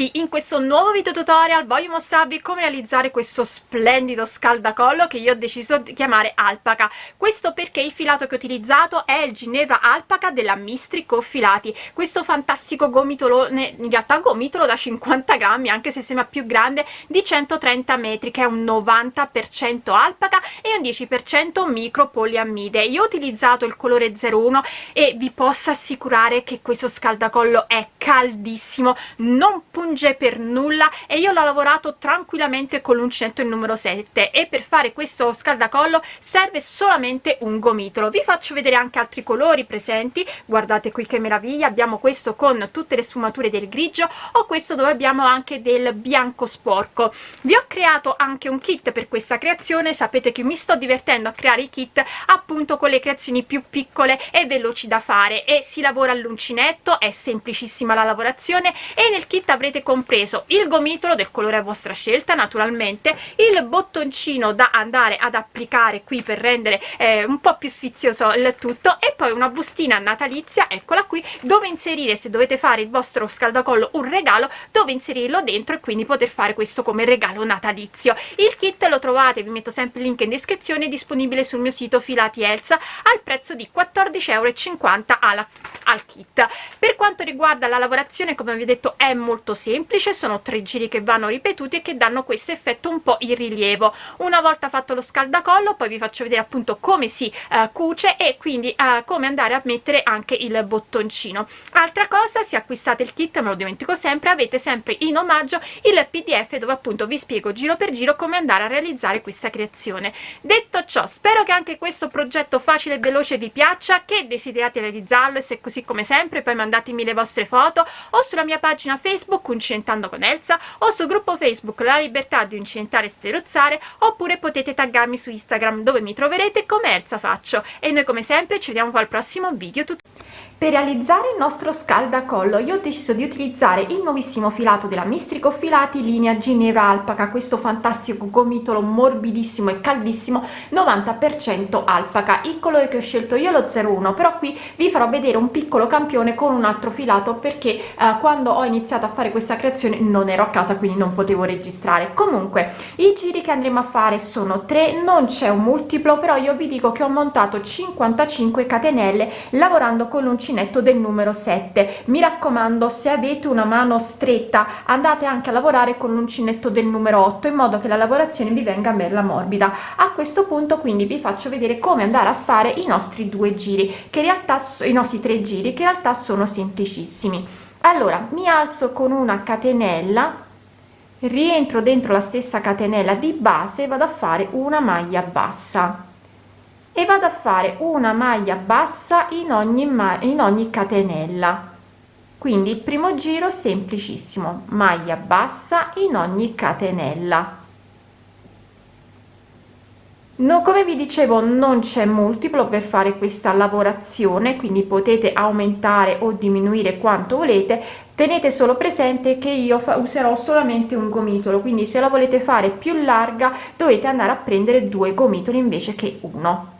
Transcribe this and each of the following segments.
tutti, in questo nuovo video tutorial voglio mostrarvi come realizzare questo splendido scaldacollo che io ho deciso di chiamare Alpaca. Questo perché il filato che ho utilizzato è il Ginevra Alpaca della Mistrico Filati, questo fantastico gomitolone, in realtà gomitolo da 50 grammi anche se sembra più grande, di 130 metri, che è un 90% alpaca e un 10% micropoliamide. Io ho utilizzato il colore 01 e vi posso assicurare che questo scaldacollo è caldissimo, non punge per nulla e io l'ho lavorato tranquillamente con l'uncinetto il numero 7 e per fare questo scaldacollo serve solamente un gomitolo. Vi faccio vedere anche altri colori presenti, guardate qui che meraviglia, abbiamo questo con tutte le sfumature del grigio o questo dove abbiamo anche del bianco sporco. Vi ho creato anche un kit per questa creazione, sapete che mi sto divertendo a creare i kit appunto con le creazioni più piccole e veloci da fare, e si lavora all'uncinetto, è semplicissima la lavorazione e nel kit avrete compreso il gomitolo del colore a vostra scelta, naturalmente il bottoncino da andare ad applicare qui per rendere un po' più sfizioso il tutto, e poi una bustina natalizia, eccola qui, dove inserire, se dovete fare il vostro scaldacollo un regalo, dove inserirlo dentro e quindi poter fare questo come regalo natalizio. Il kit lo trovate, vi metto sempre il link in descrizione, disponibile sul mio sito Filati Elsa al prezzo di 14,50 € al kit. Per quanto riguarda la lavorazione, come vi ho detto, è molto semplice, sono 3 giri che vanno ripetuti e che danno questo effetto un po' in rilievo. Una volta fatto lo scaldacollo poi vi faccio vedere appunto come si cuce e quindi come andare a mettere anche il bottoncino. Altra cosa, se acquistate il kit, me lo dimentico sempre, avete sempre in omaggio il PDF dove appunto vi spiego giro per giro come andare a realizzare questa creazione. Detto ciò, spero che anche questo progetto facile e veloce vi piaccia, che desiderate realizzarlo, e se così come sempre poi mandatemi le vostre foto o sulla mia pagina Facebook Uncinentando con Elsa o sul gruppo Facebook La Libertà di Uncinentare e Sferuzzare, oppure potete taggarmi su Instagram dove mi troverete come Elsa Faccio, e noi come sempre ci vediamo al prossimo video tutorial. Per realizzare il nostro scaldacollo io ho deciso di utilizzare il nuovissimo filato della Mistrico Filati linea Ginevra Alpaca, questo fantastico gomitolo morbidissimo e caldissimo 90% alpaca. Il colore che ho scelto io è lo 01, però qui vi farò vedere un piccolo campione con un altro filato perché quando ho iniziato a fare questa creazione non ero a casa, quindi non potevo registrare. Comunque i giri che andremo a fare sono 3, non c'è un multiplo, però io vi dico che ho montato 55 catenelle lavorando con l'uncinetto del numero 7. Mi raccomando, se avete una mano stretta andate anche a lavorare con l'uncinetto del numero 8 in modo che la lavorazione vi venga bella morbida. A questo punto quindi vi faccio vedere come andare a fare i nostri 2 giri, che in realtà i nostri 3 giri, che in realtà sono semplicissimi. Allora mi alzo con una catenella, rientro dentro la stessa catenella di base e vado a fare una maglia bassa e vado a fare una maglia bassa in ogni catenella. Quindi il primo giro semplicissimo, maglia bassa in ogni catenella. No, come vi dicevo non c'è multiplo per fare questa lavorazione, quindi potete aumentare o diminuire quanto volete. Tenete solo presente che io userò solamente un gomitolo, quindi se la volete fare più larga dovete andare a prendere 2 gomitoli invece che uno.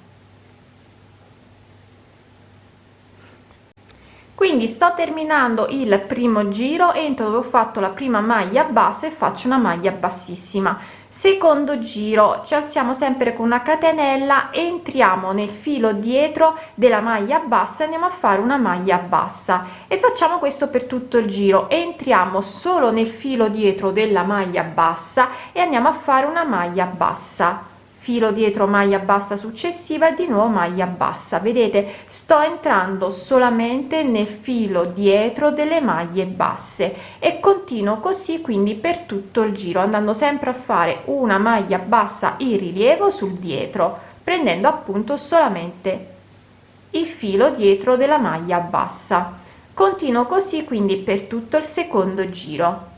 Quindi sto terminando il primo giro, entro dove ho fatto la prima maglia bassa e faccio una maglia bassissima. Secondo giro ci alziamo sempre con una catenella, entriamo nel filo dietro della maglia bassa e andiamo a fare una maglia bassa, e facciamo questo per tutto il giro. Entriamo solo nel filo dietro della maglia bassa e andiamo a fare una maglia bassa, filo dietro, maglia bassa successiva e di nuovo maglia bassa. Vedete, sto entrando solamente nel filo dietro delle maglie basse e continuo così quindi per tutto il giro, andando sempre a fare una maglia bassa in rilievo sul dietro, prendendo appunto solamente il filo dietro della maglia bassa. Continuo così quindi per tutto il secondo giro.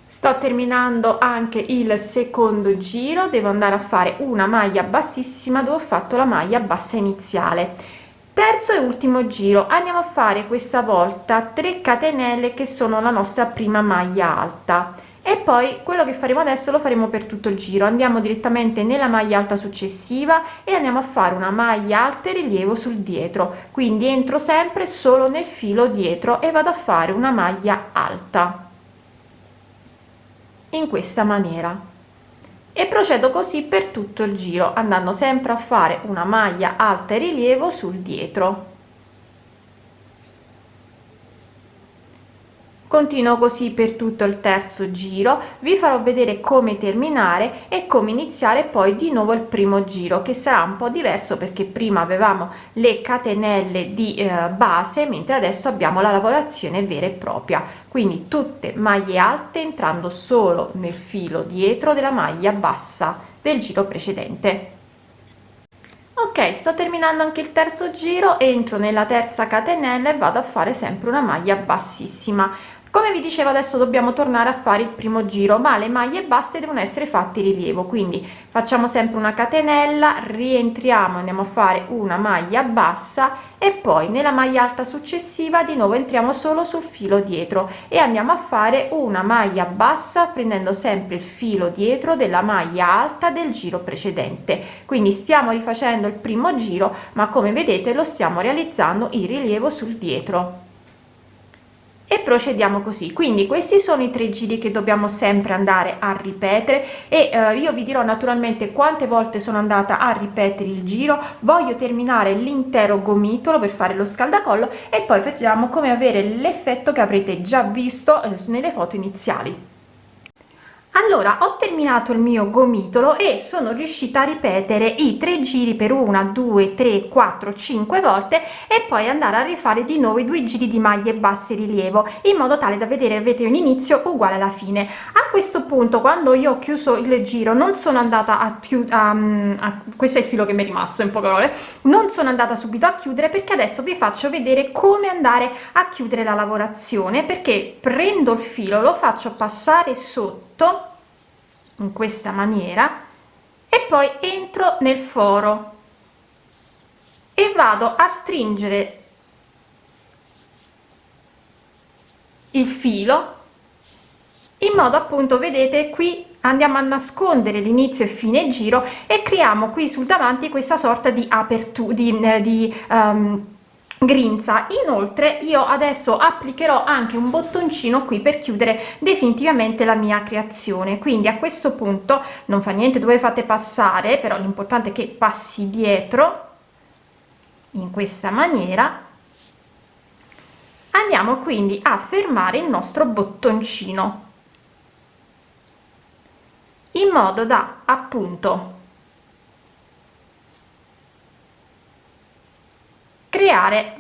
Sto terminando anche il secondo giro, devo andare a fare una maglia bassissima dove ho fatto la maglia bassa iniziale. Terzo e ultimo giro, andiamo a fare questa volta 3 catenelle che sono la nostra prima maglia alta, e poi quello che faremo adesso lo faremo per tutto il giro. Andiamo direttamente nella maglia alta successiva e andiamo a fare una maglia alta e rilievo sul dietro, quindi entro sempre solo nel filo dietro e vado a fare una maglia alta. in questa maniera e procedo così per tutto il giro, andando sempre a fare una maglia alta e rilievo sul dietro. Continuo così per tutto il terzo giro, vi farò vedere come terminare e come iniziare poi di nuovo il primo giro, che sarà un po' diverso perché prima avevamo le catenelle di base, mentre adesso abbiamo la lavorazione vera e propria, quindi tutte maglie alte entrando solo nel filo dietro della maglia bassa del giro precedente. Ok, sto terminando anche il terzo giro, entro nella terza catenella e vado a fare sempre una maglia bassissima. Come vi dicevo, adesso dobbiamo tornare a fare il primo giro, ma le maglie basse devono essere fatte in rilievo, quindi facciamo sempre una catenella, rientriamo, andiamo a fare una maglia bassa e poi nella maglia alta successiva di nuovo entriamo solo sul filo dietro e andiamo a fare una maglia bassa prendendo sempre il filo dietro della maglia alta del giro precedente. Quindi stiamo rifacendo il primo giro, ma come vedete lo stiamo realizzando in rilievo sul dietro e procediamo così. Quindi questi sono i 3 giri che dobbiamo sempre andare a ripetere e io vi dirò naturalmente quante volte sono andata a ripetere il giro. Voglio terminare l'intero gomitolo per fare lo scaldacollo e poi facciamo come avere l'effetto che avrete già visto nelle foto iniziali. Allora, ho terminato il mio gomitolo e sono riuscita a ripetere i 3 giri per 1 2 3 4 5 volte e poi andare a rifare di nuovo i 2 giri di maglie basse rilievo, in modo tale da vedere avete un inizio uguale alla fine. A questo punto, quando io ho chiuso il giro, non sono andata a questo è il filo che mi è rimasto, in poche parole, non sono andata subito a chiudere, perché adesso vi faccio vedere come andare a chiudere la lavorazione, perché prendo il filo, lo faccio passare sotto in questa maniera e poi entro nel foro e vado a stringere il filo in modo, appunto, vedete qui andiamo a nascondere l'inizio e fine giro e creiamo qui sul davanti questa sorta di apertura grinza. Inoltre io adesso applicherò anche un bottoncino qui per chiudere definitivamente la mia creazione, quindi a questo punto non fa niente dove fate passare, però l'importante è che passi dietro in questa maniera. Andiamo quindi a fermare il nostro bottoncino in modo da, appunto, creare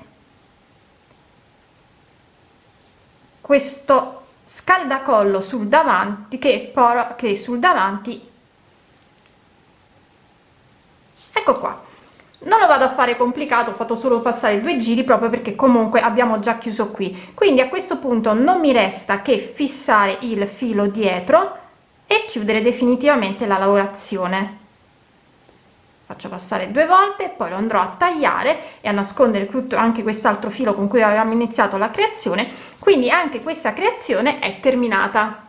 questo scaldacollo sul davanti che sul davanti, ecco qua. Non lo vado a fare complicato, ho fatto solo passare 2 giri proprio perché comunque abbiamo già chiuso qui. Quindi a questo punto non mi resta che fissare il filo dietro e chiudere definitivamente la lavorazione. Faccio passare 2 volte, poi lo andrò a tagliare e a nascondere tutto, anche quest'altro filo con cui avevamo iniziato la creazione, quindi anche questa creazione è terminata.